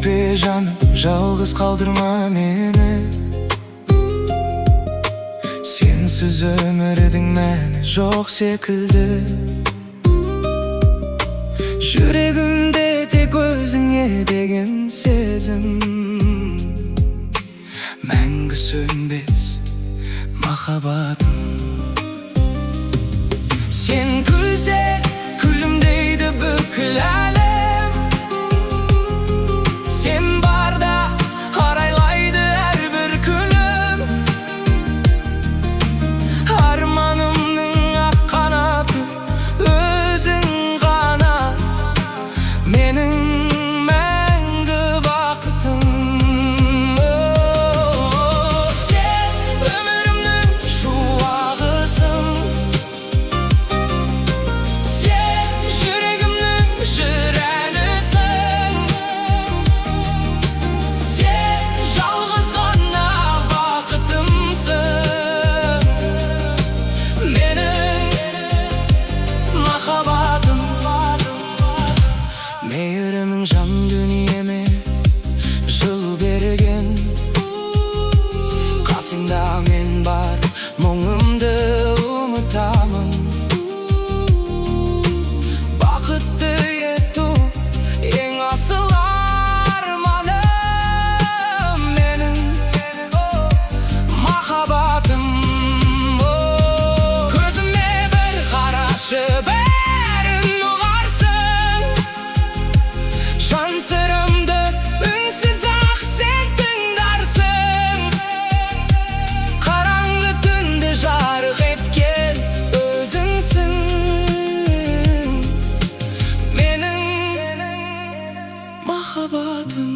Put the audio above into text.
Etpe canım, жалғыз қалдырма meni. Sensiz ömürдің мәні жоқ секілді. Жүрегімде тек өзіңе деген сезім, мәңгі сөнбес махаббатым. Sen күлсе, күлімдейді бүкіл әлем. Sen барда арайлайды әрбір күнім. Арманымның ақ қанаты өзің ғана, менің мәңгі бақытым. Сен өмірімнің шуағысың, сен жүрегімнің жыр әнісің. Сен жалғыз ғана бақытымсың, менің махаббатым. Мейірімің жан дүниеме жылу берген. Қасыңда мен бар, мұңымды ұмытамын. Бақытты ету ең асыл арманым, менің махаббатым. Көзіме бір қарашы, бәрін ұғарсың. Жан сырымды үнсіз ақ сен тыңдарсың. Қараңғы түнді жарық еткен өзіңсің, менің махаббатым.